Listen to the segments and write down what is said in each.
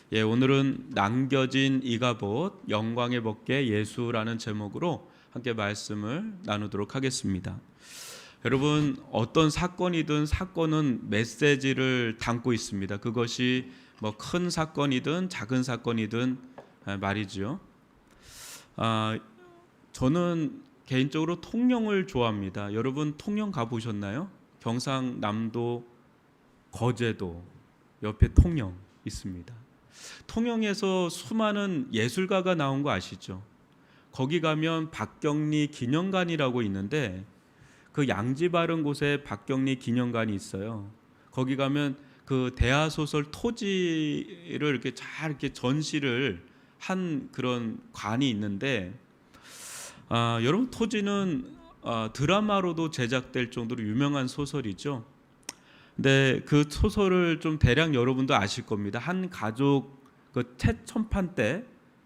오늘은 남겨진 이가봇 영광의 벗개 예수라는 제목으로 함께 말씀을 나누도록 하겠습니다. 여러분, 어떤 사건은 메시지를 담고 있습니다. 그것이 큰 사건이든 작은 사건이든 말이죠. 저는 개인적으로 통영을 좋아합니다. 여러분 통영 가보셨나요? 경상남도 거제도 옆에 통영 있습니다. 통영에서 수많은 예술가가 나온 거 아시죠? 거기 가면 박경리 기념관이라고 있는데 그 양지 바른 곳에 박경리 기념관이 있어요. 거기 가면 그 대하소설 토지를 이렇게 잘 이렇게 전시를 한 그런 관이 있는데 여러분 토지는 드라마로도 제작될 정도로 유명한 소설이죠. 근데 그 소설을 좀 대략 여러분도 아실 겁니다. 한 가족 그 태천판 때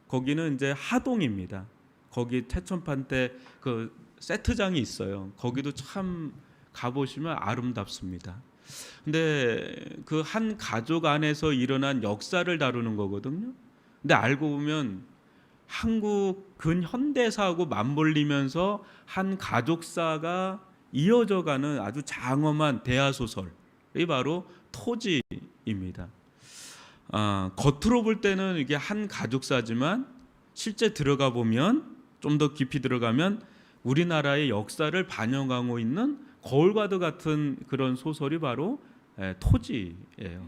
거기는 이제 하동입니다. 거기 태천판 때 그 세트장이 있어요. 거기도 참 가보시면 아름답습니다. 근데 그 한 가족 안에서 일어난 역사를 다루는 거거든요. 근데 알고 보면 한국 근현대사하고 맞물리면서 한 가족사가 이어져가는 아주 장엄한 대하소설. 이 바로 토지입니다. 겉으로 볼 때는 이게 한 가족사지만 실제 들어가 보면 좀 더 깊이 들어가면 우리나라의 역사를 반영하고 있는 거울과도 같은 그런 소설이 바로 토지예요.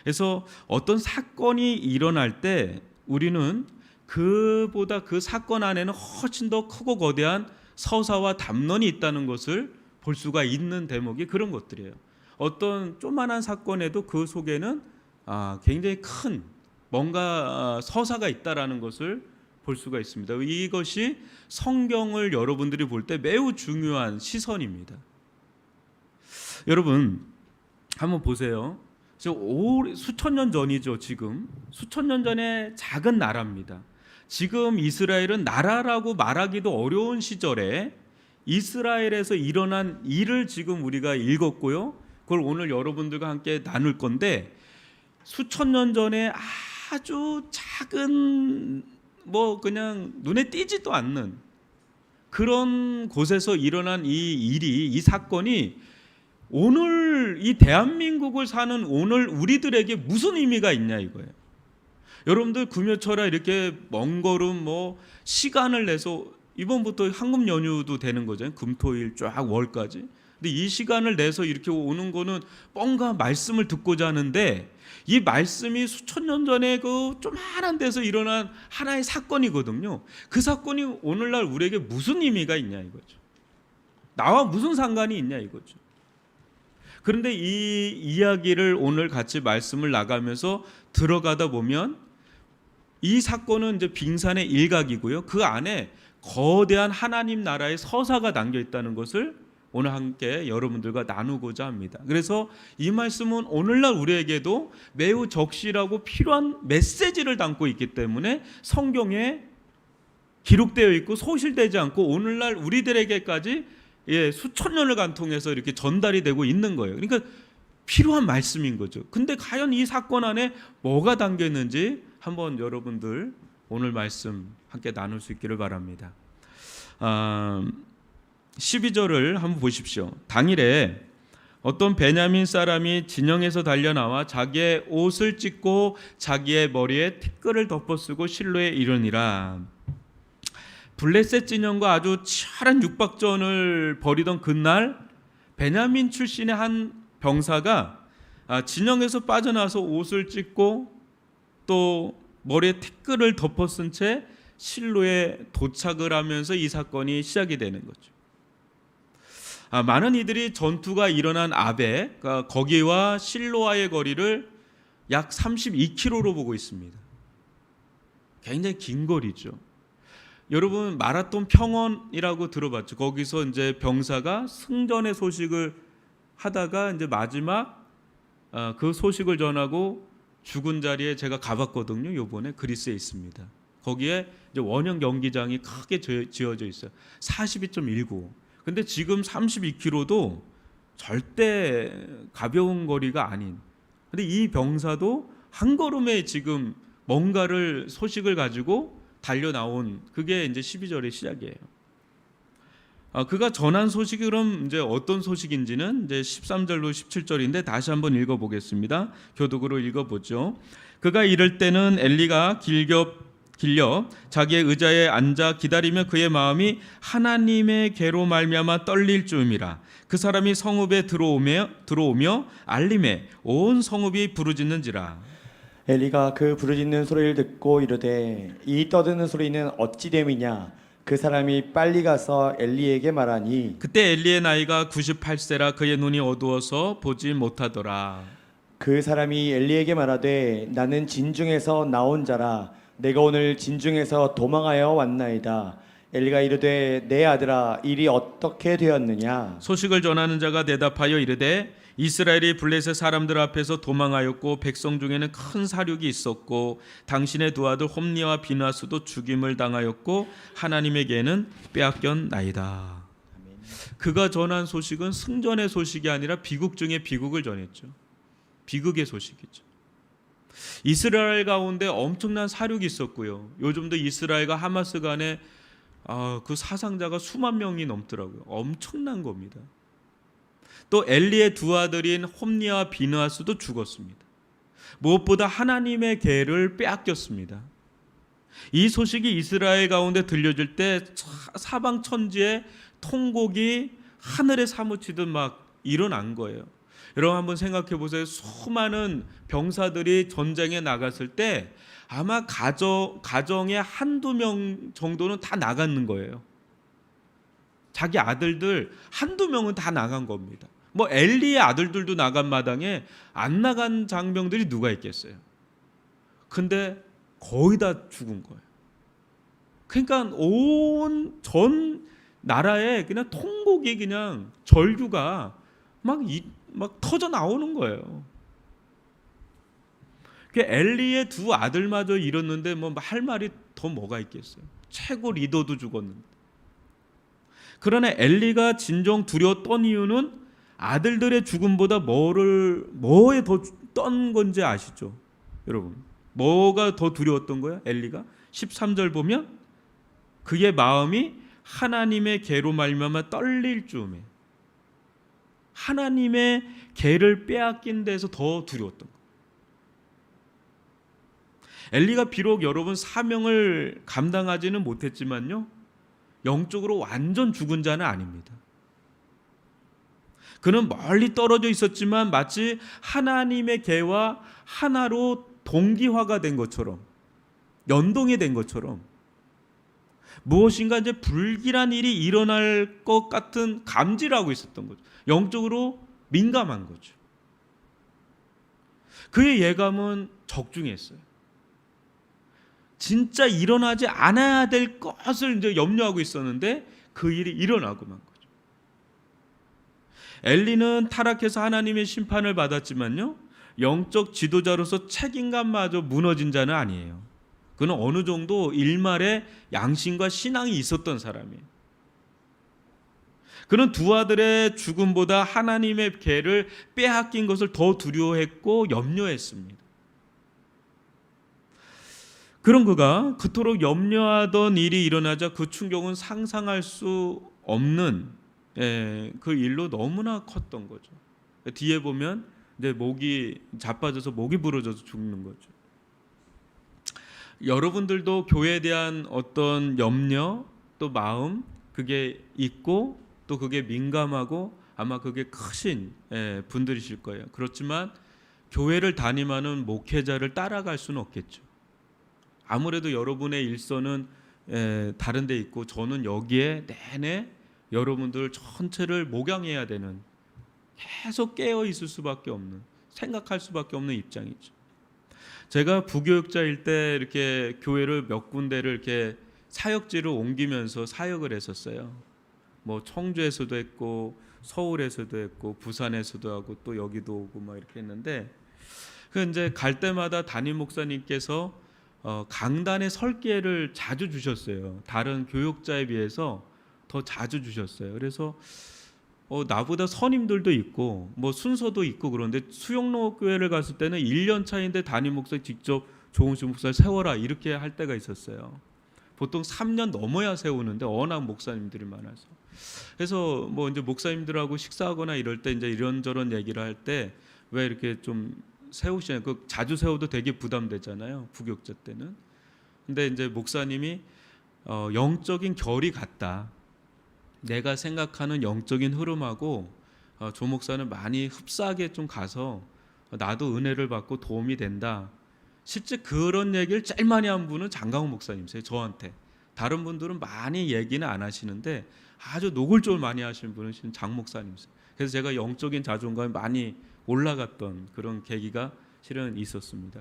그래서 어떤 사건이 일어날 때 우리는 그보다 그 사건 안에는 훨씬 더 크고 거대한 서사와 담론이 있다는 것을 볼 수가 있는 대목이 그런 것들이에요. 어떤 조그만한 사건에도 그 속에는 굉장히 큰 뭔가 서사가 있다라는 것을 볼 수가 있습니다. 이것이 성경을 여러분들이 볼 때 매우 중요한 시선입니다. 여러분 한번 보세요. 수천 년 전이죠. 지금 수천 년 전의 작은 나라입니다. 지금 이스라엘은 나라라고 말하기도 어려운 시절에 이스라엘에서 일어난 일을 지금 우리가 읽었고요. 그걸 오늘 여러분들과 함께 나눌 건데 수천 년 전에 아주 작은 그냥 눈에 띄지도 않는 그런 곳에서 일어난 이 사건이 오늘 이 대한민국을 사는 오늘 우리들에게 무슨 의미가 있냐 이거예요. 여러분들 금요철에 이렇게 먼 걸음 시간을 내서 이번부터 황금 연휴도 되는 거잖아요. 금토일 쫙 월까지. 근데 이 시간을 내서 이렇게 오는 거는 뭔가 말씀을 듣고자 하는데 이 말씀이 수천 년 전에 그 조그만한 데서 일어난 하나의 사건이거든요. 그 사건이 오늘날 우리에게 무슨 의미가 있냐 이거죠. 나와 무슨 상관이 있냐 이거죠. 그런데 이 이야기를 오늘 같이 말씀을 나가면서 들어가다 보면 이 사건은 이제 빙산의 일각이고요. 그 안에 거대한 하나님 나라의 서사가 담겨 있다는 것을 오늘 함께 여러분들과 나누고자 합니다. 그래서 이 말씀은 오늘날 우리에게도 매우 적실하고 필요한 메시지를 담고 있기 때문에 성경에 기록되어 있고 소실되지 않고 오늘날 우리들에게까지 수천 년을 관통해서 이렇게 전달이 되고 있는 거예요. 그러니까 필요한 말씀인 거죠. 근데 과연 이 사건 안에 뭐가 담겨 있는지 한번 여러분들 오늘 말씀 함께 나눌 수 있기를 바랍니다. 12절을 한번 보십시오. 당일에 어떤 베냐민 사람이 진영에서 달려나와 자기의 옷을 찢고 자기의 머리에 티끌을 덮어쓰고 실로에 이르니라. 블레셋 진영과 아주 치열한 육박전을 벌이던 그날 베냐민 출신의 한 병사가 진영에서 빠져나와서 옷을 찢고 또 머리에 티끌을 덮어쓴 채 실로에 도착을 하면서 이 사건이 시작이 되는 거죠. 많은 이들이 전투가 일어난 아베, 거기와 실로와의 거리를 약 32km로 보고 있습니다. 굉장히 긴 거리죠. 여러분 마라톤 평원이라고 들어봤죠. 거기서 이제 병사가 승전의 소식을 하다가 이제 마지막 그 소식을 전하고 죽은 자리에 제가 가봤거든요. 요번에 그리스에 있습니다. 거기에 이제 원형 경기장이 크게 지어져 있어요. 42.19. 근데 지금 32km도 절대 가벼운 거리가 아닌. 근데 이 병사도 한 걸음에 지금 뭔가를 소식을 가지고 달려 나온 그게 이제 12절의 시작이에요. 그가 전한 소식이 그럼 이제 어떤 소식인지는 이제 13절로 17절인데 다시 한번 읽어보겠습니다. 교독으로 읽어보죠. 그가 이럴 때는 엘리가 길려 자기의 의자에 앉아 기다리며 그의 마음이 하나님의 계로 말미암아 떨릴 즈음이라. 그 사람이 성읍에 들어오며 알림에 온 성읍이 부르짖는지라. 엘리가 그 부르짖는 소리를 듣고 이르되 이 떠드는 소리는 어찌 됨이냐. 그 사람이 빨리 가서 엘리에게 말하니 그때 엘리의 나이가 98세라 그의 눈이 어두워서 보지 못하더라. 그 사람이 엘리에게 말하되 나는 진중에서 나온 자라. 내가 오늘 진중에서 도망하여 왔나이다. 엘리가 이르되 내 아들아 일이 어떻게 되었느냐. 소식을 전하는 자가 대답하여 이르되 이스라엘이 블레셋 사람들 앞에서 도망하였고 백성 중에는 큰 사륙이 있었고 당신의 두 아들 홈니와 비나스도 죽임을 당하였고 하나님에게는 빼앗겼나이다. 그가 전한 소식은 승전의 소식이 아니라 비극 중에 비극을 전했죠. 비극의 소식이죠. 이스라엘 가운데 엄청난 사륙이 있었고요. 요즘도 이스라엘과 하마스 간에 그 사상자가 수만 명이 넘더라고요. 엄청난 겁니다. 또 엘리의 두 아들인 홈니와 비느하스도 죽었습니다. 무엇보다 하나님의 계를 빼앗겼습니다. 이 소식이 이스라엘 가운데 들려질 때 사방 천지에 통곡이 하늘에 사무치듯 막 일어난 거예요. 여러분 한번 생각해 보세요. 수많은 병사들이 전쟁에 나갔을 때 아마 가정에 한두 명 정도는 다 나갔는 거예요. 자기 아들들 한두 명은 다 나간 겁니다. 뭐 엘리의 아들들도 나간 마당에 안 나간 장병들이 누가 있겠어요. 근데 거의 다 죽은 거예요. 그러니까 온 전 나라에 그냥 통곡이 그냥 절규가 막 터져 나오는 거예요. 엘리의 두 아들마저 잃었는데 뭐 할 말이 더 뭐가 있겠어요. 최고 리더도 죽었는데. 그러나 엘리가 진정 두려웠던 이유는 아들들의 죽음보다 뭐에 더 떤 건지 아시죠? 여러분 뭐가 더 두려웠던 거야? 엘리가 13절 보면 그의 마음이 하나님의 계로 말미암아 떨릴 즈음에 하나님의 계를 빼앗긴 데서 더 두려웠던 거예요. 엘리가 비록 여러분 사명을 감당하지는 못했지만요, 영적으로 완전 죽은 자는 아닙니다. 그는 멀리 떨어져 있었지만 마치 하나님의 계와 하나로 동기화가 된 것처럼, 연동이 된 것처럼 무엇인가 이제 불길한 일이 일어날 것 같은 감지를 하고 있었던 거죠. 영적으로 민감한 거죠. 그의 예감은 적중했어요. 진짜 일어나지 않아야 될 것을 이제 염려하고 있었는데 그 일이 일어나고 만 거죠. 엘리는 타락해서 하나님의 심판을 받았지만요, 영적 지도자로서 책임감마저 무너진 자는 아니에요. 그는 어느 정도 일말의 양심과 신앙이 있었던 사람이에요. 그는 두 아들의 죽음보다 하나님의 계를 빼앗긴 것을 더 두려워했고 염려했습니다. 그런 그가 그토록 염려하던 일이 일어나자 그 충격은 상상할 수 없는 그 일로 너무나 컸던 거죠. 뒤에 보면 이제 목이 자빠져서 목이 부러져서 죽는 거죠. 여러분들도 교회에 대한 어떤 염려 또 마음 그게 있고 또 그게 민감하고 아마 그게 크신 분들이실 거예요. 그렇지만 교회를 담임하는 목회자를 따라갈 수는 없겠죠. 아무래도 여러분의 일선은 다른 데 있고 저는 여기에 내내 여러분들 전체를 목양해야 되는, 계속 깨어 있을 수밖에 없는, 생각할 수밖에 없는 입장이죠. 제가 부교육자일 때 이렇게 교회를 몇 군데를 이렇게 사역지를 옮기면서 사역을 했었어요. 뭐 청주에서도 했고 서울에서도 했고 부산에서도 하고 또 여기도 오고 막 이렇게 했는데, 그 이제 갈 때마다 담임 목사님께서 강단에 설 기회를 자주 주셨어요. 다른 교육자에 비해서 더 자주 주셨어요. 그래서 나보다 선임들도 있고 뭐 순서도 있고 그런데 수영로 교회를 갔을 때는 1년 차인데 담임 목사 직접 조은식 목사를 세워라 이렇게 할 때가 있었어요. 보통 3년 넘어야 세우는데 워낙 목사님들이 많아서. 그래서 뭐 이제 목사님들하고 식사하거나 이럴 때 이제 이런저런 얘기를 할 때 왜 이렇게 좀 세우시냐. 그 자주 세워도 되게 부담되잖아요. 부교육자 때는. 근데 이제 목사님이 영적인 결이 같다. 내가 생각하는 영적인 흐름하고 조 목사는 많이 흡사하게 좀 가서 나도 은혜를 받고 도움이 된다. 실제 그런 얘기를 제일 많이 한 분은 장강훈 목사님이세요. 저한테. 다른 분들은 많이 얘기는 안 하시는데 아주 노골적으로 많이 하시는 분은 장 목사님이세요. 그래서 제가 영적인 자존감이 많이 올라갔던 그런 계기가 실은 있었습니다.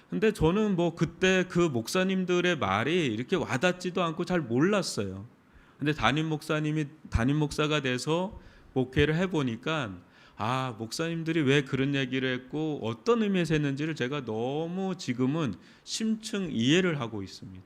근데 저는 뭐 그때 그 목사님들의 말이 이렇게 와닿지도 않고 잘 몰랐어요. 근데 담임 목사가 돼서 목회를 해보니까 목사님들이 왜 그런 얘기를 했고 어떤 의미에서 했는지를 제가 너무 지금은 심층 이해를 하고 있습니다.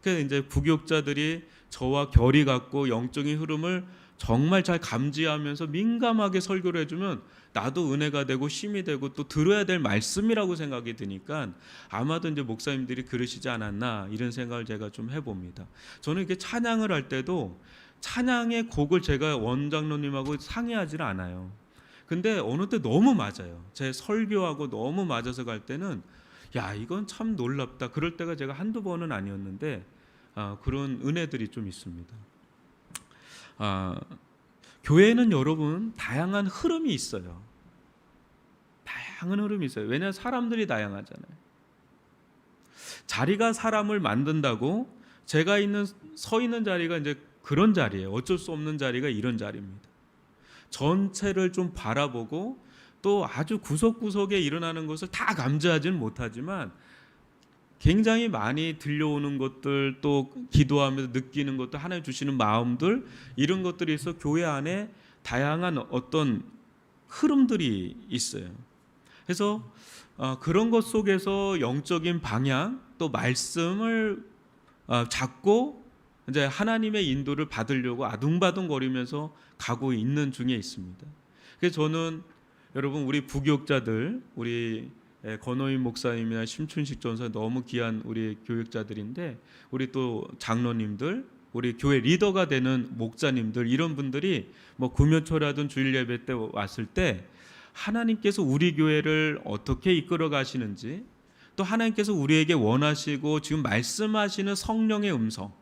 그래서 이제 부교육자들이 저와 결이 같고 영적인 흐름을 정말 잘 감지하면서 민감하게 설교를 해주면 나도 은혜가 되고 힘이 되고 또 들어야 될 말씀이라고 생각이 드니까 아마도 이제 목사님들이 그러시지 않았나 이런 생각을 제가 좀 해봅니다. 저는 이렇게 찬양을 할 때도 찬양의 곡을 제가 원장로님하고 상의하지는 않아요. 근데 어느 때 너무 맞아요. 제 설교하고 너무 맞아서 갈 때는 야 이건 참 놀랍다. 그럴 때가 제가 한두 번은 아니었는데 그런 은혜들이 좀 있습니다. 교회는 여러분 다양한 흐름이 있어요. 다양한 흐름이 있어요. 왜냐하면 사람들이 다양하잖아요. 자리가 사람을 만든다고 제가 서 있는 자리가 이제 그런 자리예요. 어쩔 수 없는 자리가 이런 자리입니다. 전체를 좀 바라보고 또 아주 구석구석에 일어나는 것을 다 감지하지는 못하지만 굉장히 많이 들려오는 것들 또 기도하면서 느끼는 것들 하나님 주시는 마음들 이런 것들이 있어 교회 안에 다양한 어떤 흐름들이 있어요. 그래서 그런 것 속에서 영적인 방향 또 말씀을 잡고 이제 하나님의 인도를 받으려고 아둥바둥거리면서 가고 있는 중에 있습니다. 그래서 저는 여러분 우리 부교육자들 우리 권호인 목사님이나 심춘식 전사 너무 귀한 우리 교육자들인데 우리 또 장로님들 우리 교회 리더가 되는 목자님들 이런 분들이 뭐 구묘초라든 주일 예배 때 왔을 때 하나님께서 우리 교회를 어떻게 이끌어 가시는지 또 하나님께서 우리에게 원하시고 지금 말씀하시는 성령의 음성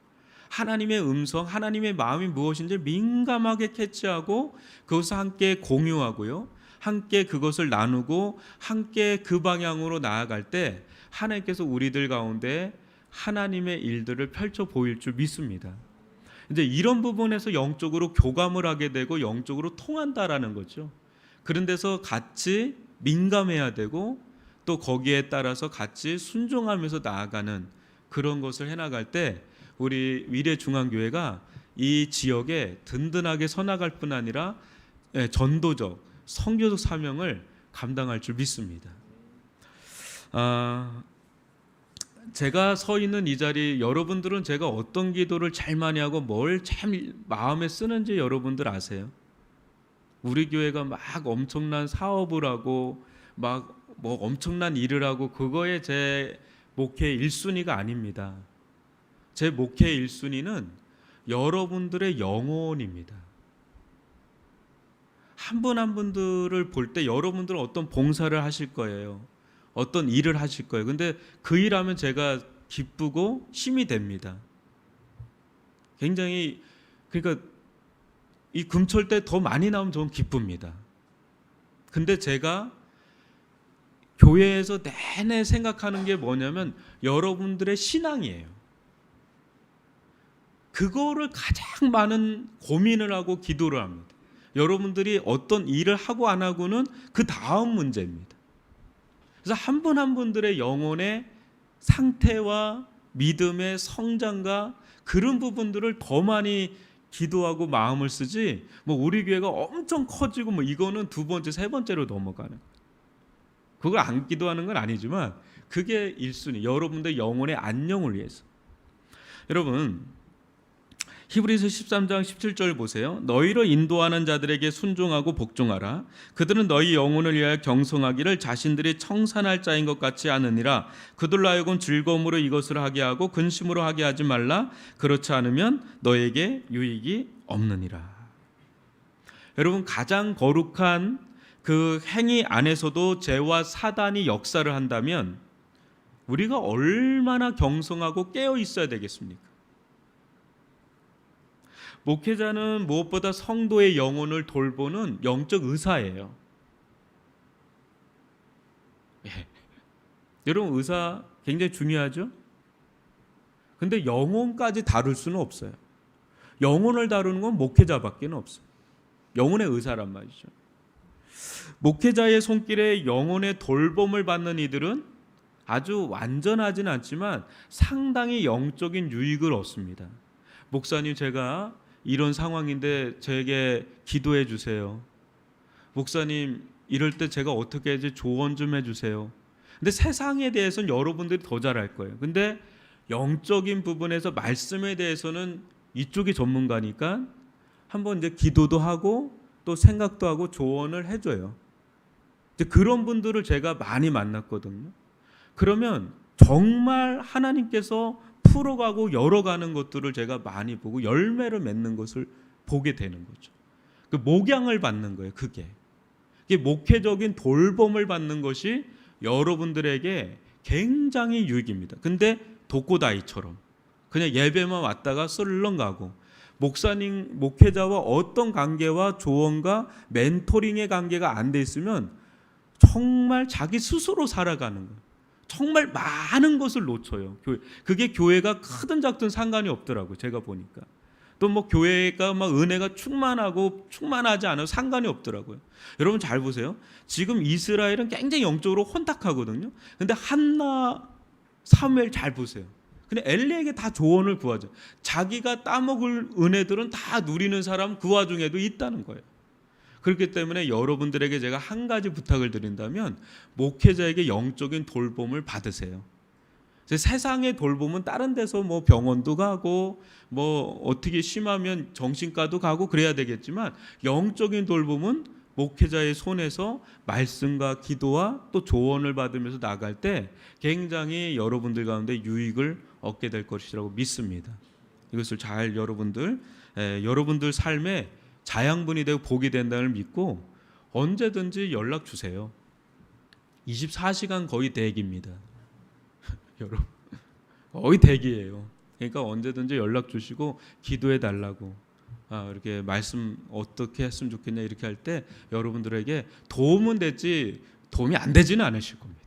하나님의 음성 하나님의 마음이 무엇인지 민감하게 캐치하고 그것을 함께 공유하고요 함께 그것을 나누고 함께 그 방향으로 나아갈 때 하나님께서 우리들 가운데 하나님의 일들을 펼쳐 보일 줄 믿습니다. 이제 이런 부분에서 영적으로 교감을 하게 되고 영적으로 통한다라는 거죠. 그런 데서 같이 민감해야 되고 또 거기에 따라서 같이 순종하면서 나아가는 그런 것을 해나갈 때 우리 위례중앙교회가 이 지역에 든든하게 서나갈 뿐 아니라 전도적 선교적 사명을 감당할 줄 믿습니다. 제가 서 있는 이 자리 여러분들은 제가 어떤 기도를 제일 많이 하고 뭘 참 마음에 쓰는지 여러분들 아세요? 우리 교회가 막 엄청난 사업을 하고 막 뭐 엄청난 일을 하고 그거에 제 목회 1순위가 아닙니다. 제 목회 1순위는 여러분들의 영혼입니다. 한 분 한 분들을 볼 때 여러분들은 어떤 봉사를 하실 거예요. 어떤 일을 하실 거예요. 근데 그 일하면 제가 기쁘고 힘이 됩니다. 굉장히 그러니까 이 금철 때 더 많이 나오면 저는 기쁩니다. 근데 제가 교회에서 내내 생각하는 게 뭐냐면 여러분들의 신앙이에요. 그거를 가장 많은 고민을 하고 기도를 합니다. 여러분들이 어떤 일을 하고 안 하고는 그 다음 문제입니다. 그래서 한 분 한 분들의 영혼의 상태와 믿음의 성장과 그런 부분들을 더 많이 기도하고 마음을 쓰지 뭐 우리 교회가 엄청 커지고 뭐 이거는 두 번째 세 번째로 넘어가는 거예요. 그걸 안 기도하는 건 아니지만 그게 1순위 여러분들 영혼의 안녕을 위해서. 여러분 히브리서 13장 17절 보세요. 너희로 인도하는 자들에게 순종하고 복종하라. 그들은 너희 영혼을 위하여 경성하기를 자신들이 청산할 자인 것 같이 아느니라. 그들로 하여금 즐거움으로 이것을 하게 하고 근심으로 하게 하지 말라. 그렇지 않으면 너에게 유익이 없느니라. 여러분, 가장 거룩한 그 행위 안에서도 죄와 사단이 역사를 한다면 우리가 얼마나 경성하고 깨어 있어야 되겠습니까? 목회자는 무엇보다 성도의 영혼을 돌보는 영적 의사예요. 예. 여러분, 의사 굉장히 중요하죠? 근데 영혼까지 다룰 수는 없어요. 영혼을 다루는 건 목회자밖에 없어요. 영혼의 의사란 말이죠. 목회자의 손길에 영혼의 돌봄을 받는 이들은 아주 완전하진 않지만 상당히 영적인 유익을 얻습니다. 목사님, 제가 이런 상황인데 저에게 기도해 주세요. 목사님, 이럴 때 제가 어떻게 해야지 조언 좀 해주세요. 근데 세상에 대해서는 여러분들이 더 잘할 거예요. 근데 영적인 부분에서 말씀에 대해서는 이쪽이 전문가니까 한번 이제 기도도 하고 또 생각도 하고 조언을 해줘요. 그런 분들을 제가 많이 만났거든요. 그러면 정말 하나님께서 풀어가고 열어가는 것들을 제가 많이 보고 열매를 맺는 것을 보게 되는 거죠. 그 목양을 받는 거예요. 그게 목회적인 돌봄을 받는 것이 여러분들에게 굉장히 유익입니다. 근데 독고다이처럼 그냥 예배만 왔다가 설렁 가고 목사님, 목회자와 어떤 관계와 조언과 멘토링의 관계가 안 돼 있으면 정말 자기 스스로 살아가는 거예요. 정말 많은 것을 놓쳐요. 그게 교회가 크든 작든 상관이 없더라고요. 제가 보니까. 또 뭐 교회가 막 은혜가 충만하고 충만하지 않아도 상관이 없더라고요. 여러분 잘 보세요. 지금 이스라엘은 굉장히 영적으로 혼탁하거든요. 근데 한나, 사무엘 잘 보세요. 근데 엘리에게 다 조언을 구하죠. 자기가 따먹을 은혜들은 다 누리는 사람 그 와중에도 있다는 거예요. 그렇기 때문에 여러분들에게 제가 한 가지 부탁을 드린다면 목회자에게 영적인 돌봄을 받으세요. 세상의 돌봄은 다른 데서 뭐 병원도 가고 뭐 어떻게 심하면 정신과도 가고 그래야 되겠지만 영적인 돌봄은 목회자의 손에서 말씀과 기도와 또 조언을 받으면서 나갈 때 굉장히 여러분들 유익을 얻게 될 것이라고 믿습니다. 이것을 잘 여러분들 삶에 자양분이 되고 복이 된다는 믿고 언제든지 연락 주세요. 24시간 거의 대기입니다. 여러분 거의 대기예요. 그러니까 언제든지 연락 주시고 기도해 달라고 이렇게 말씀 어떻게 했으면 좋겠냐 이렇게 할 때 여러분들에게 도움은 되지 도움이 안 되지는 않으실 겁니다.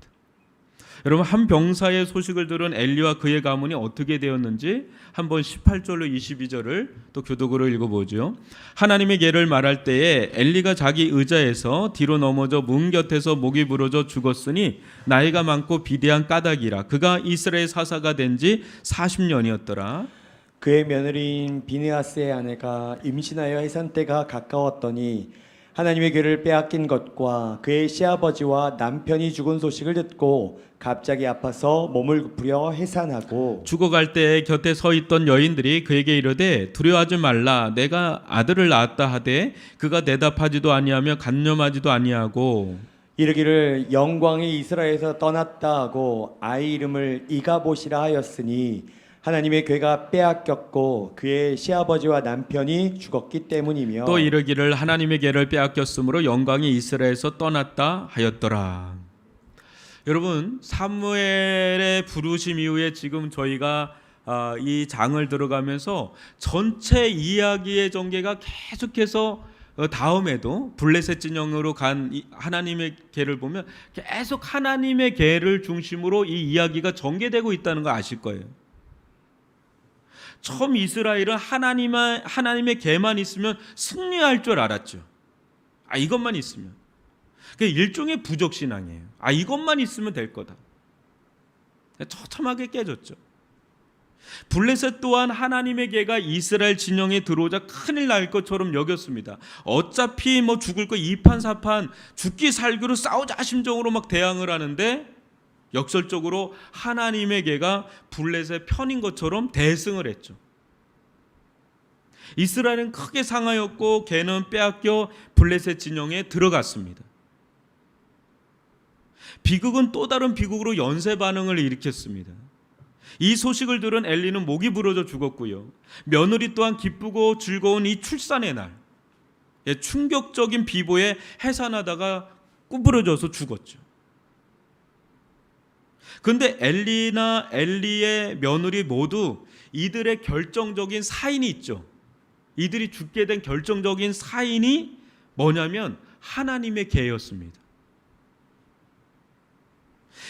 여러분, 한 병사의 소식을 들은 엘리와 그의 가문이 어떻게 되었는지 한번 18절로 22절을 또 교독으로 읽어보죠. 하나님의 계를 말할 때에 엘리가 자기 의자에서 뒤로 넘어져 문 곁에서 목이 부러져 죽었으니 나이가 많고 비대한 까닭이라. 그가 이스라엘 사사가 된 지 40년이었더라. 그의 며느리인 비느하스의 아내가 임신하여 해산 때가 가까웠더니 하나님의 괴를 빼앗긴 것과 그의 시아버지와 남편이 죽은 소식을 듣고 갑자기 아파서 몸을 부려 해산하고 죽어갈 때 곁에 서 있던 여인들이 그에게 이르되 두려워하지 말라. 내가 아들을 낳았다 하되 그가 대답하지도 아니하며 간념하지도 아니하고 이르기를 영광이 이스라엘에서 떠났다 하고 아이 이름을 이가봇이라 하였으니 하나님의 괴가 빼앗겼고 그의 시아버지와 남편이 죽었기 때문이며 또 이르기를 하나님의 괴를 빼앗겼으므로 영광이 이스라엘에서 떠났다 하였더라. 여러분, 사무엘의 부르심 이후에 지금 저희가 이 장을 들어가면서 전체 이야기의 전개가 계속해서 다음에도 블레셋 진영으로 간 하나님의 괴를 보면 계속 하나님의 괴를 중심으로 이 이야기가 전개되고 있다는 거 아실 거예요. 처음 이스라엘은 하나님의 계만 있으면 승리할 줄 알았죠. 이것만 있으면. 그게 일종의 부족 신앙이에요. 이것만 있으면 될 거다. 처참하게 깨졌죠. 블레셋 또한 하나님의 계가 이스라엘 진영에 들어오자 큰일 날 것처럼 여겼습니다. 어차피 뭐 죽을 거 이판사판 죽기 살기로 싸우자 심정으로 막 대항을 하는데 역설적으로 하나님의 계가 블레셋 편인 것처럼 대승을 했죠. 이스라엘은 크게 상하였고 개는 빼앗겨 블레셋 진영에 들어갔습니다. 비극은 또 다른 비극으로 연쇄 반응을 일으켰습니다. 이 소식을 들은 엘리는 목이 부러져 죽었고요. 며느리 또한 기쁘고 즐거운 이 출산의 날, 충격적인 비보에 해산하다가 구부러져서 죽었죠. 그런데 엘리나 엘리의 며느리 모두 이들의 결정적인 사인이 있죠. 이들이 죽게 된 결정적인 사인이 뭐냐면 하나님의 계였습니다.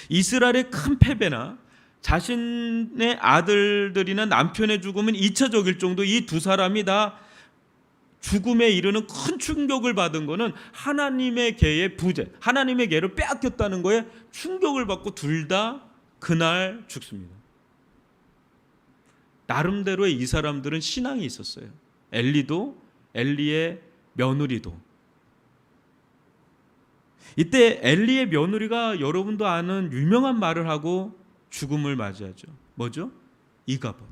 이스라엘의 큰 패배나 자신의 아들들이나 남편의 죽음은 2차적일 정도 이 두 사람이 다 죽음에 이르는 큰 충격을 받은 것은 하나님의 계의 부재, 하나님의 계를 빼앗겼다는 거에 충격을 받고 둘 다 그날 죽습니다. 나름대로의 이 사람들은 신앙이 있었어요. 엘리도, 엘리의 며느리도. 이때 엘리의 며느리가 여러분도 아는 유명한 말을 하고 죽음을 맞이하죠. 뭐죠? 이가봇.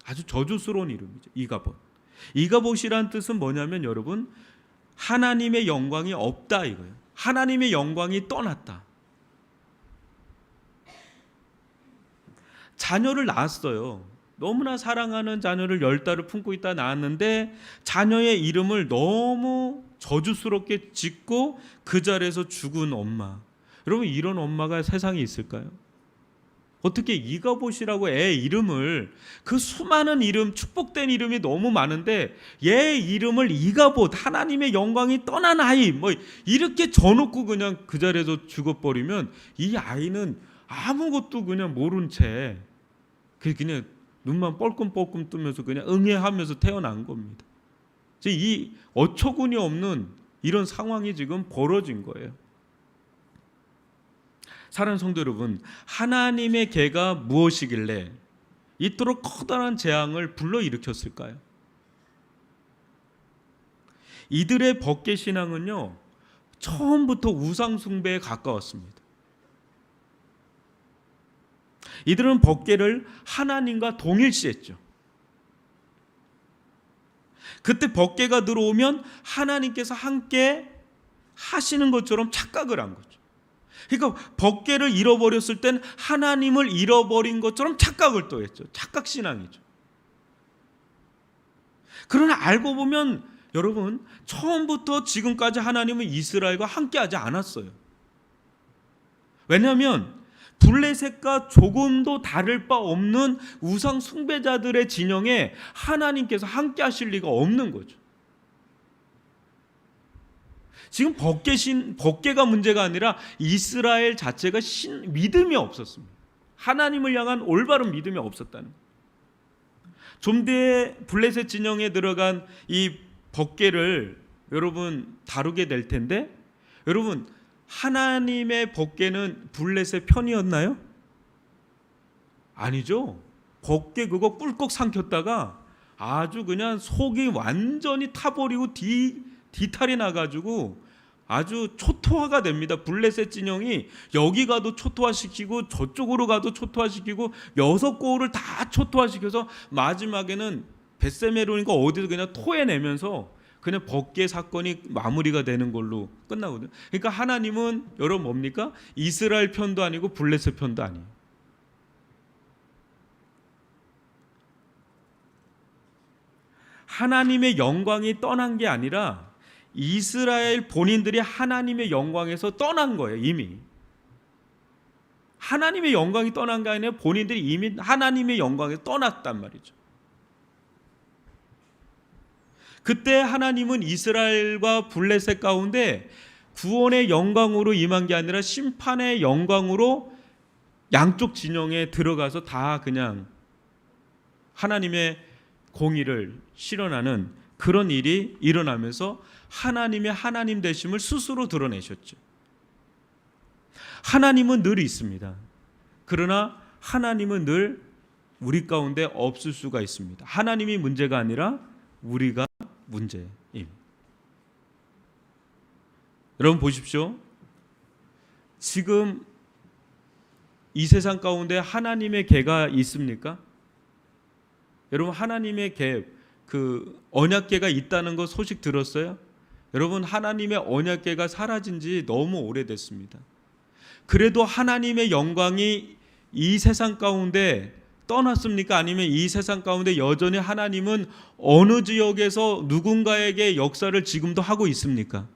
아주 저주스러운 이름이죠. 이가봇. 이가봇이란 뜻은 뭐냐면 여러분, 하나님의 영광이 없다 이거예요. 하나님의 영광이 떠났다. 자녀를 낳았어요. 너무나 사랑하는 자녀를 10달을 품고 있다 낳았는데 자녀의 이름을 너무 저주스럽게 짓고 그 자리에서 죽은 엄마. 여러분, 이런 엄마가 세상에 있을까요? 어떻게 이가봇이라고 애 이름을, 그 수많은 이름, 축복된 이름이 너무 많은데 얘 이름을 이가봇, 하나님의 영광이 떠난 아이, 뭐 이렇게 져놓고 그냥 그 자리에서 죽어버리면 이 아이는 아무것도 그냥 모른 채 그냥 눈만 뻘끔뻘끔 뜨면서 그냥 응애하면서 태어난 겁니다. 이 어처구니 없는 이런 상황이 지금 벌어진 거예요. 사랑하는 성도 여러분, 하나님의 계가 무엇이길래 이토록 커다란 재앙을 불러일으켰을까요? 이들의 법계 신앙은요, 처음부터 우상 숭배에 가까웠습니다. 이들은 법계를 하나님과 동일시했죠. 그때 법계가 들어오면 하나님께서 함께 하시는 것처럼 착각을 한 거죠. 그러니까 법계를 잃어버렸을 땐 하나님을 잃어버린 것처럼 착각을 또 했죠. 착각신앙이죠. 그러나 알고 보면 여러분, 처음부터 지금까지 하나님은 이스라엘과 함께하지 않았어요. 왜냐하면 블레셋과 조금도 다를 바 없는 우상 숭배자들의 진영에 하나님께서 함께 하실 리가 없는 거죠. 지금 법계가 문제가 아니라 이스라엘 자체가 믿음이 없었습니다. 하나님을 향한 올바른 믿음이 없었다는 거예요. 좀 뒤에 블레셋 진영에 들어간 이 법계를 여러분 다루게 될 텐데, 여러분, 하나님의 법궤는 블레셋 편이었나요? 아니죠. 법궤 그거 꿀꺽 삼켰다가 아주 그냥 속이 완전히 타버리고 뒤탈이 나가지고 아주 초토화가 됩니다. 블레셋 진영이 여기 가도 초토화시키고 저쪽으로 가도 초토화시키고 6고을을 다 초토화시켜서 마지막에는 벳세메론인가 어디서 그냥 토해내면서 그냥 법궤 사건이 마무리가 되는 걸로 끝나거든요. 그러니까 하나님은 여러분 뭡니까? 이스라엘 편도 아니고 블레셋 편도 아니에요. 하나님의 영광이 떠난 게 아니라 이스라엘 본인들이 하나님의 영광에서 떠난 거예요. 이미 하나님의 영광이 떠난 게 아니라 본인들이 이미 하나님의 영광에서 떠났단 말이죠. 그때 하나님은 이스라엘과 블레셋 가운데 구원의 영광으로 임한 게 아니라 심판의 영광으로 양쪽 진영에 들어가서 다 그냥 하나님의 공의를 실현하는 그런 일이 일어나면서 하나님의 하나님 되심을 스스로 드러내셨죠. 하나님은 늘 있습니다. 그러나 하나님은 늘 우리 가운데 없을 수가 있습니다. 하나님이 문제가 아니라 우리가 문제임. 여러분 보십시오. 지금 이 세상 가운데 하나님의 계가 있습니까? 여러분, 하나님의 계, 그 언약궤가 있다는 거 소식 들었어요? 여러분, 하나님의 언약궤가 사라진 지 너무 오래됐습니다. 그래도 하나님의 영광이 이 세상 가운데 떠났습니까? 아니면 이 세상 가운데 여전히 하나님은 어느 지역에서 누군가에게 역사를 지금도 하고 있습니까?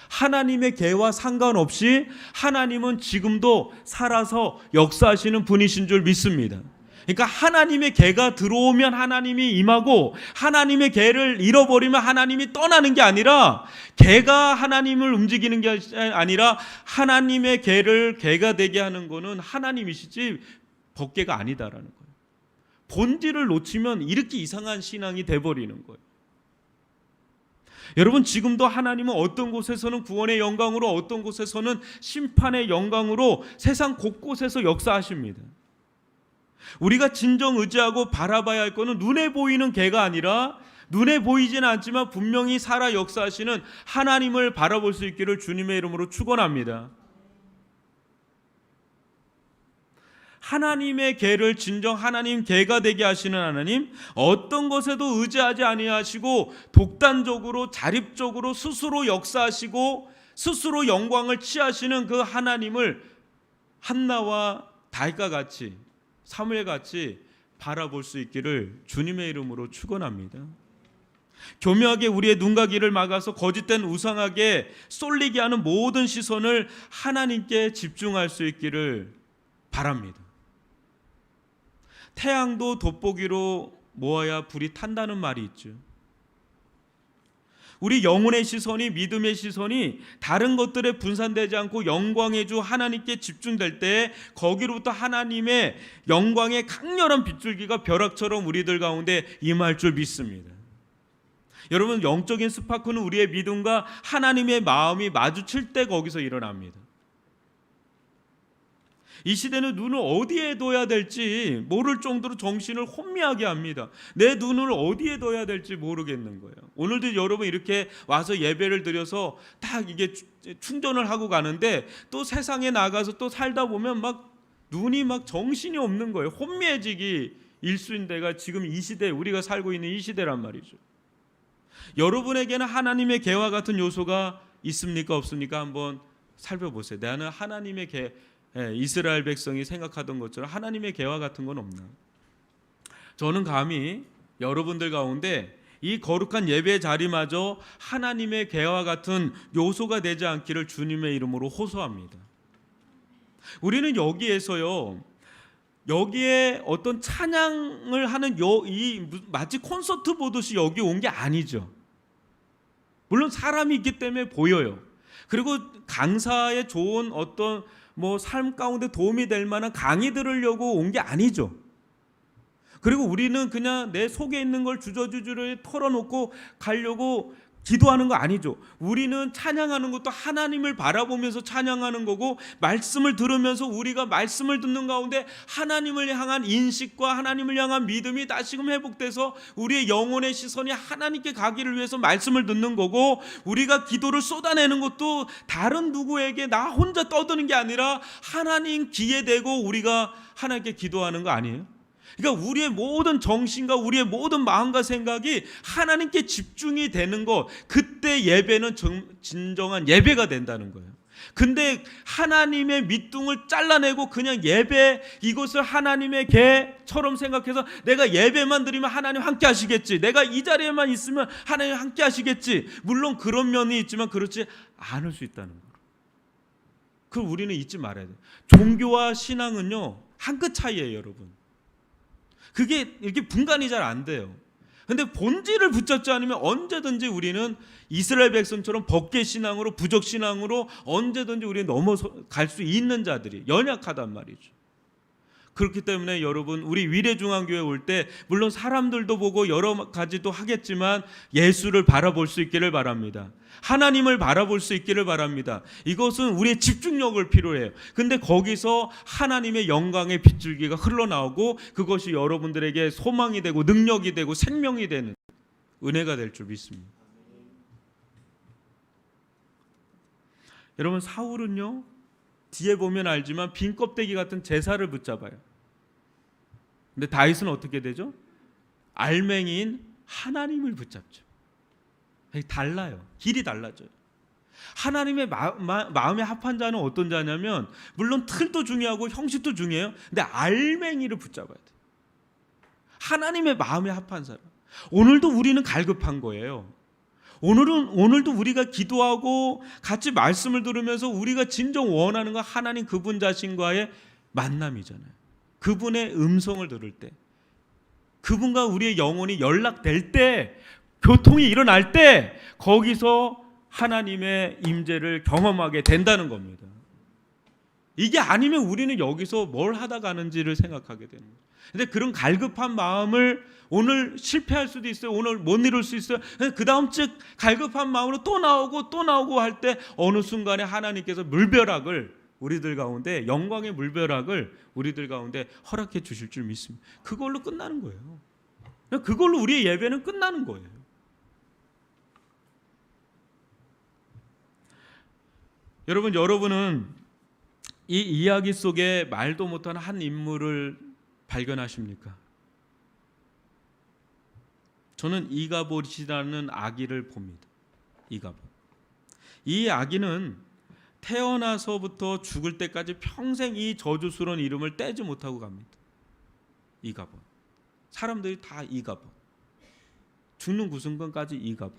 하나님의 계와 상관없이 하나님은 지금도 살아서 역사하시는 분이신 줄 믿습니다. 그러니까 하나님의 계가 들어오면 하나님이 임하고, 하나님의 계를 잃어버리면 하나님이 떠나는 게 아니라, 계가 하나님을 움직이는 게 아니라 하나님의 계를 계가 되게 하는 거는 하나님이시지 법계가 아니다라는 거예요. 본질을 놓치면 이렇게 이상한 신앙이 돼버리는 거예요. 여러분, 지금도 하나님은 어떤 곳에서는 구원의 영광으로, 어떤 곳에서는 심판의 영광으로 세상 곳곳에서 역사하십니다. 우리가 진정 의지하고 바라봐야 할 것은 눈에 보이는 계가 아니라, 눈에 보이지는 않지만 분명히 살아 역사하시는 하나님을 바라볼 수 있기를 주님의 이름으로 축원합니다. 하나님의 계를 진정 하나님 계가 되게 하시는 하나님, 어떤 것에도 의지하지 아니하시고 독단적으로 자립적으로 스스로 역사하시고 스스로 영광을 취하시는 그 하나님을 한나와 다윗과 같이, 사무엘 같이 바라볼 수 있기를 주님의 이름으로 축원합니다. 교묘하게 우리의 눈과 귀를 막아서 거짓된 우상하게 쏠리게 하는 모든 시선을 하나님께 집중할 수 있기를 바랍니다. 태양도 돋보기로 모아야 불이 탄다는 말이 있죠. 우리 영혼의 시선이, 믿음의 시선이 다른 것들에 분산되지 않고 영광의 주 하나님께 집중될 때, 거기로부터 하나님의 영광의 강렬한 빗줄기가 벼락처럼 우리들 가운데 임할 줄 믿습니다. 여러분, 영적인 스파크는 우리의 믿음과 하나님의 마음이 마주칠 때 거기서 일어납니다. 이 시대는 눈을 어디에 둬야 될지 모를 정도로 정신을 혼미하게 합니다. 내 눈을 어디에 둬야 될지 모르겠는 거예요. 오늘도 여러분 이렇게 와서 예배를 드려서 딱 이게 충전을 하고 가는데, 또 세상에 나가서 또 살다 보면 막 눈이 막 정신이 없는 거예요. 혼미해지기 일수인데가 지금 이 시대, 우리가 살고 있는 이 시대란 말이죠. 여러분에게는 하나님의 계와 같은 요소가 있습니까, 없습니까? 한번 살펴보세요. 나는 하나님의 계, 이스라엘 백성이 생각하던 것처럼 하나님의 계와 같은 건 없나? 저는 감히 여러분들 가운데 이 거룩한 예배 자리마저 하나님의 계와 같은 요소가 되지 않기를 주님의 이름으로 호소합니다. 우리는 여기에서요, 여기에 어떤 찬양을 하는 이 마치 콘서트 보듯이 여기 온 게 아니죠. 물론 사람이 있기 때문에 보여요. 그리고 강사의 좋은 어떤 삶 가운데 도움이 될 만한 강의 들으려고 온 게 아니죠. 그리고 우리는 그냥 내 속에 있는 걸 주저주저리 털어놓고 가려고 기도하는 거 아니죠. 우리는 찬양하는 것도 하나님을 바라보면서 찬양하는 거고, 말씀을 들으면서 우리가 말씀을 듣는 가운데 하나님을 향한 인식과 하나님을 향한 믿음이 다시금 회복돼서 우리의 영혼의 시선이 하나님께 가기를 위해서 말씀을 듣는 거고, 우리가 기도를 쏟아내는 것도 다른 누구에게 나 혼자 떠드는 게 아니라 하나님 귀에 대고 우리가 하나님께 기도하는 거 아니에요? 그러니까 우리의 모든 정신과 우리의 모든 마음과 생각이 하나님께 집중이 되는 것, 그때 예배는 진정한 예배가 된다는 거예요. 근데 하나님의 밑둥을 잘라내고 그냥 예배, 이것을 하나님의 개처럼 생각해서 내가 예배만 드리면 하나님 함께 하시겠지, 내가 이 자리에만 있으면 하나님 함께 하시겠지, 물론 그런 면이 있지만 그렇지 않을 수 있다는 거예요. 그걸 우리는 잊지 말아야 돼요. 종교와 신앙은요, 한 끗 차이예요, 여러분. 그게 이렇게 분간이 잘 안 돼요. 근데 본질을 붙잡지 않으면 언제든지 우리는 이스라엘 백성처럼 법계 신앙으로, 부적 신앙으로 언제든지 우리는 넘어갈 수 있는 자들이 연약하단 말이죠. 그렇기 때문에 여러분, 우리 위례중앙교회 올 때 물론 사람들도 보고 여러 가지도 하겠지만 예수를 바라볼 수 있기를 바랍니다. 하나님을 바라볼 수 있기를 바랍니다. 이것은 우리의 집중력을 필요해요. 근데 거기서 하나님의 영광의 빗줄기가 흘러나오고 그것이 여러분들에게 소망이 되고 능력이 되고 생명이 되는 은혜가 될 줄 믿습니다. 여러분, 사울은요, 뒤에 보면 알지만 빈 껍데기 같은 제사를 붙잡아요. 근데 다윗은 어떻게 되죠? 알맹이인 하나님을 붙잡죠. 달라요. 길이 달라져요. 하나님의 마음에 합한 자는 어떤 자냐면, 물론 틀도 중요하고 형식도 중요해요. 근데 알맹이를 붙잡아야 돼요. 하나님의 마음에 합한 사람. 오늘도 우리는 갈급한 거예요. 오늘도 우리가 기도하고 같이 말씀을 들으면서 우리가 진정 원하는 건 하나님 그분 자신과의 만남이잖아요. 그분의 음성을 들을 때, 그분과 우리의 영혼이 연락될 때, 교통이 일어날 때, 거기서 하나님의 임재를 경험하게 된다는 겁니다. 이게 아니면 우리는 여기서 뭘 하다 가는지를 생각하게 되는 거예요. 근데 그런 갈급한 마음을, 오늘 실패할 수도 있어요. 오늘 못 이룰 수 있어요. 그 다음 주 갈급한 마음으로 또 나오고 할 때 어느 순간에 하나님께서 물벼락을 우리들 가운데, 영광의 물벼락을 우리들 가운데 허락해 주실 줄 믿습니다. 그걸로 끝나는 거예요. 그걸로 우리의 예배는 끝나는 거예요. 여러분은 이 이야기 속에 말도 못한 한 인물을 발견하십니까? 저는 이가봇이라는 아기를 봅니다. 이가봇. 이 아기는 태어나서부터 죽을 때까지 평생 이 저주스러운 이름을 떼지 못하고 갑니다. 이가봇. 사람들이 다 이가봇. 죽는 그 순간까지 이가봇.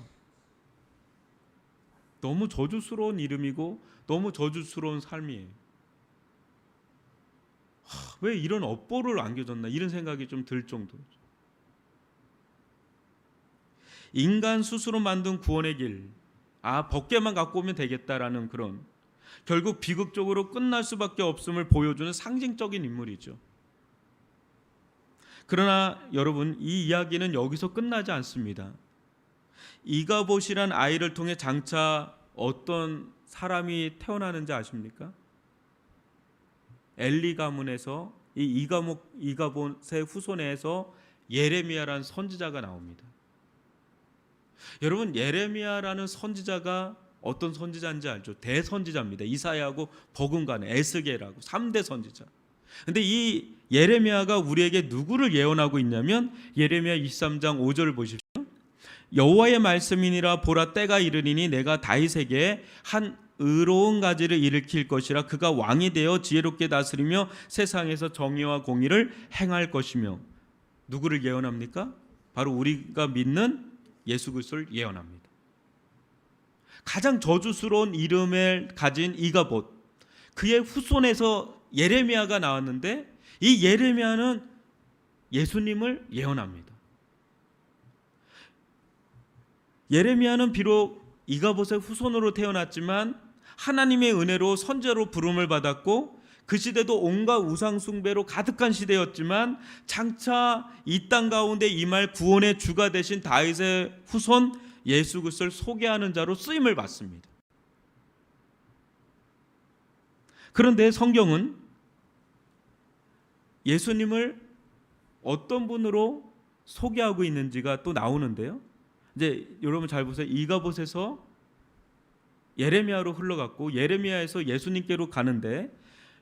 너무 저주스러운 이름이고 너무 저주스러운 삶이에요. 왜 이런 업보를 안겨줬나, 이런 생각이 좀 들 정도죠. 인간 스스로 만든 구원의 길, 법궤만 갖고 오면 되겠다라는 그런, 결국 비극적으로 끝날 수밖에 없음을 보여주는 상징적인 인물이죠. 그러나 여러분, 이 이야기는 여기서 끝나지 않습니다. 이가봇이란 아이를 통해 장차 어떤 사람이 태어나는지 아십니까? 엘리 가문에서, 이 이가봇의 후손에서 예레미야라는 선지자가 나옵니다. 여러분, 예레미야라는 선지자가 어떤 선지자인지 알죠? 대선지자입니다. 이사야하고 버금가는 에스겔하고 3대 선지자. 근데 이 예레미야가 우리에게 누구를 예언하고 있냐면, 예레미야 23장 5절을 보십시오. 여호와의 말씀이니라, 보라 때가 이르리니 내가 다윗에게 한 의로운 가지를 일으킬 것이라. 그가 왕이 되어 지혜롭게 다스리며 세상에서 정의와 공의를 행할 것이며. 누구를 예언합니까? 바로 우리가 믿는 예수 그리스도를 예언합니다. 가장 저주스러운 이름을 가진 이가봇, 그의 후손에서 예레미야가 나왔는데, 이 예레미야는 예수님을 예언합니다. 예레미야는 비록 이가봇의 후손으로 태어났지만 하나님의 은혜로 선지자로 부름을 받았고, 그 시대도 온갖 우상 숭배로 가득한 시대였지만 장차 이 땅 가운데 임할 구원의 주가 되신 다윗의 후손 예수 그리스도를 소개하는 자로 쓰임을 받습니다. 그런데 성경은 예수님을 어떤 분으로 소개하고 있는지가 또 나오는데요. 이제 여러분 잘 보세요. 이가봇에서 예레미야로 흘러갔고, 예레미야에서 예수님께로 가는데,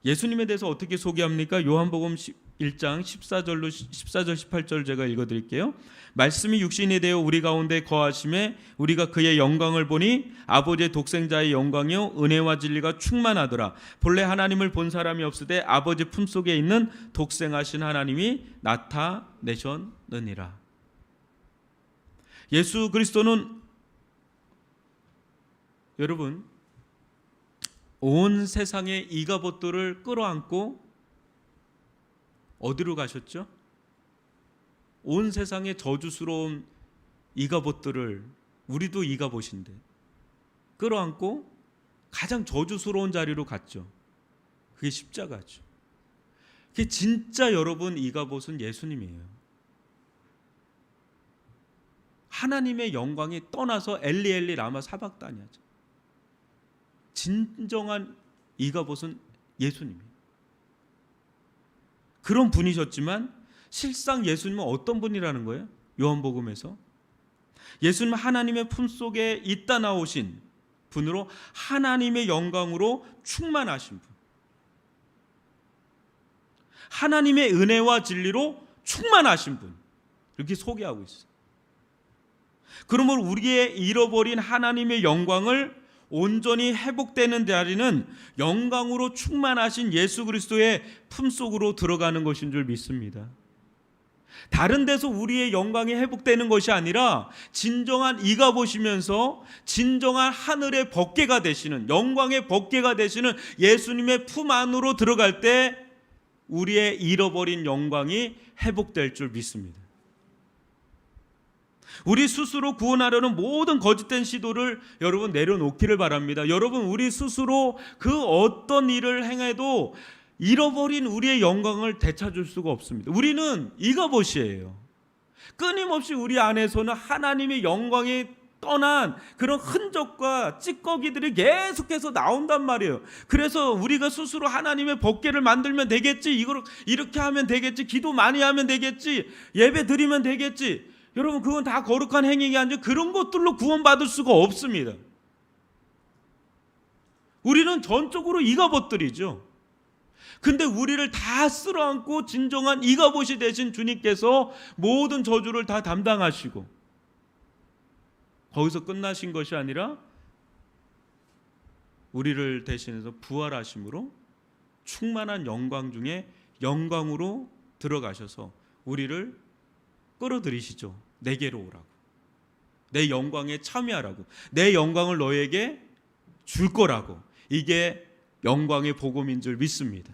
예수님에 대해서 어떻게 소개합니까? 요한복음 1장 14절 18절 제가 읽어드릴게요. 말씀이 육신이 되어 우리 가운데 거하심에 우리가 그의 영광을 보니 아버지의 독생자의 영광이요 은혜와 진리가 충만하더라. 본래 하나님을 본 사람이 없으되 아버지 품속에 있는 독생하신 하나님이 나타내셨느니라. 예수 그리스도는 여러분 온 세상의 이가봇들을 끌어안고 어디로 가셨죠? 온 세상의 저주스러운 이가봇들을, 우리도 이가봇인데, 끌어안고 가장 저주스러운 자리로 갔죠. 그게 십자가죠. 그게 진짜 여러분 이가봇은 예수님이에요. 하나님의 영광이 떠나서 엘리 엘리 라마 사박다니하죠. 진정한 이가봇은 예수님이에요. 그런 분이셨지만 실상 예수님은 어떤 분이라는 거예요? 요한복음에서 예수님은 하나님의 품속에 있다 나오신 분으로, 하나님의 영광으로 충만하신 분, 하나님의 은혜와 진리로 충만하신 분, 이렇게 소개하고 있어요. 그러면 우리의 잃어버린 하나님의 영광을 온전히 회복되는 자리는 영광으로 충만하신 예수 그리스도의 품속으로 들어가는 것인 줄 믿습니다. 다른 데서 우리의 영광이 회복되는 것이 아니라 진정한 이가 보시면서 진정한 하늘의 법궤가 되시는, 영광의 법궤가 되시는 예수님의 품 안으로 들어갈 때 우리의 잃어버린 영광이 회복될 줄 믿습니다. 우리 스스로 구원하려는 모든 거짓된 시도를 여러분 내려놓기를 바랍니다. 여러분, 우리 스스로 그 어떤 일을 행해도 잃어버린 우리의 영광을 되찾을 수가 없습니다. 우리는 이가봇이에요. 끊임없이 우리 안에서는 하나님의 영광이 떠난 그런 흔적과 찌꺼기들이 계속해서 나온단 말이에요. 그래서 우리가 스스로 하나님의 법궤를 만들면 되겠지, 이걸 이렇게 하면 되겠지, 기도 많이 하면 되겠지, 예배 드리면 되겠지. 여러분, 그건 다 거룩한 행위가 아니라 그런 것들로 구원받을 수가 없습니다. 우리는 전적으로 이가봇들이죠. 근데 우리를 다 쓸어안고 진정한 이가봇이 되신 주님께서 모든 저주를 다 담당하시고 거기서 끝나신 것이 아니라 우리를 대신해서 부활하심으로 충만한 영광 중에 영광으로 들어가셔서 우리를 끌어들이시죠. 내게로 오라고, 내 영광에 참여하라고, 내 영광을 너에게 줄 거라고. 이게 영광의 복음인 줄 믿습니다.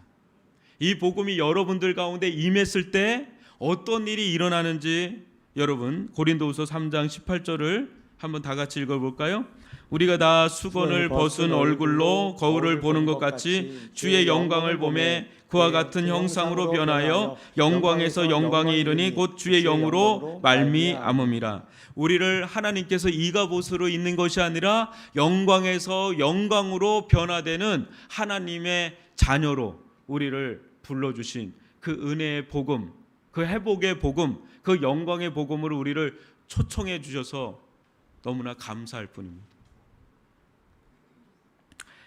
이 복음이 여러분들 가운데 임했을 때 어떤 일이 일어나는지 여러분 고린도후서 3장 18절을 한번 다 같이 읽어볼까요? 우리가 다 수건을 벗은 얼굴로 거울을 보는 것 같이 주의 영광을 보매 그와 같은 형상으로 변하여 영광에서 영광에 이르니 곧 주의 영으로 말미암음이라. 우리를 하나님께서 이가봇으로 있는 것이 아니라 영광에서 영광으로 변화되는 하나님의 자녀로 우리를 불러주신 그 은혜의 복음, 그 회복의 복음, 그 영광의 복음으로 우리를 초청해 주셔서 너무나 감사할 뿐입니다.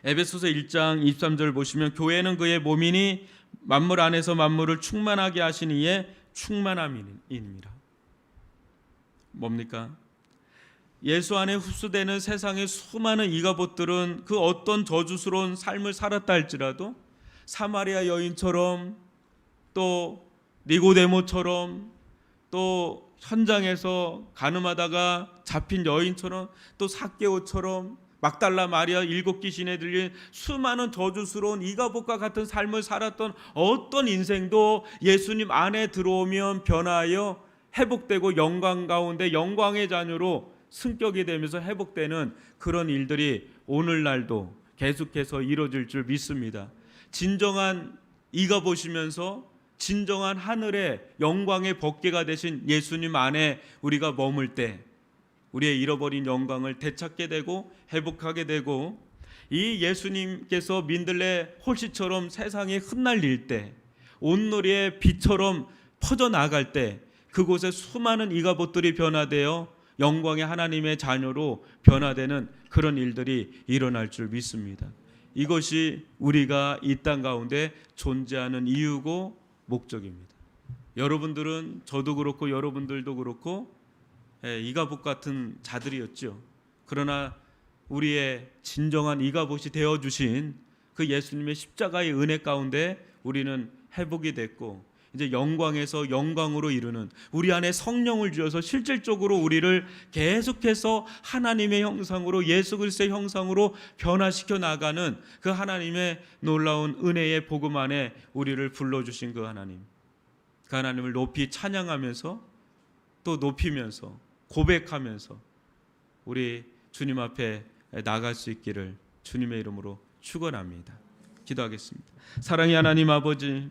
에베소서 1장 23절 보시면 교회는 그의 몸이니 만물 안에서 만물을 충만하게 하신 이의 충만함이니라. 뭡니까? 예수 안에 흡수되는 세상의 수많은 이가봇들은 그 어떤 저주스러운 삶을 살았다 할지라도 사마리아 여인처럼 또 니고데모처럼 또 현장에서 가늠하다가 잡힌 여인처럼 또 삭개오처럼 막달라 마리아 7 귀신에 들린 수많은 저주스러운 이가봇과 같은 삶을 살았던 어떤 인생도 예수님 안에 들어오면 변화하여 회복되고 영광 가운데 영광의 자녀로 승격이 되면서 회복되는 그런 일들이 오늘날도 계속해서 이루어질 줄 믿습니다. 진정한 이가봇이면서 진정한 하늘의 영광의 법궤가 되신 예수님 안에 우리가 머물 때 우리의 잃어버린 영광을 되찾게 되고 회복하게 되고, 이 예수님께서 민들레 홀씨처럼 세상에 흩날릴 때 온누리의 빛처럼 퍼져나갈 때 그곳에 수많은 이가봇들이 변화되어 영광의 하나님의 자녀로 변화되는 그런 일들이 일어날 줄 믿습니다. 이것이 우리가 이 땅 가운데 존재하는 이유고 목적입니다. 여러분들은, 저도 그렇고 여러분들도 그렇고 이가봇 같은 자들이었죠. 그러나 우리의 진정한 이가봇이 되어주신 그 예수님의 십자가의 은혜 가운데 우리는 회복이 됐고 이제 영광에서 영광으로 이르는 우리 안에 성령을 주셔서 실질적으로 우리를 계속해서 하나님의 형상으로, 예수 그리스도의 형상으로 변화시켜 나가는 그 하나님의 놀라운 은혜의 복음 안에 우리를 불러주신 그 하나님을 높이 찬양하면서 또 높이면서 고백하면서 우리 주님 앞에 나갈 수 있기를 주님의 이름으로 축원합니다. 기도하겠습니다. 사랑의 하나님 아버지,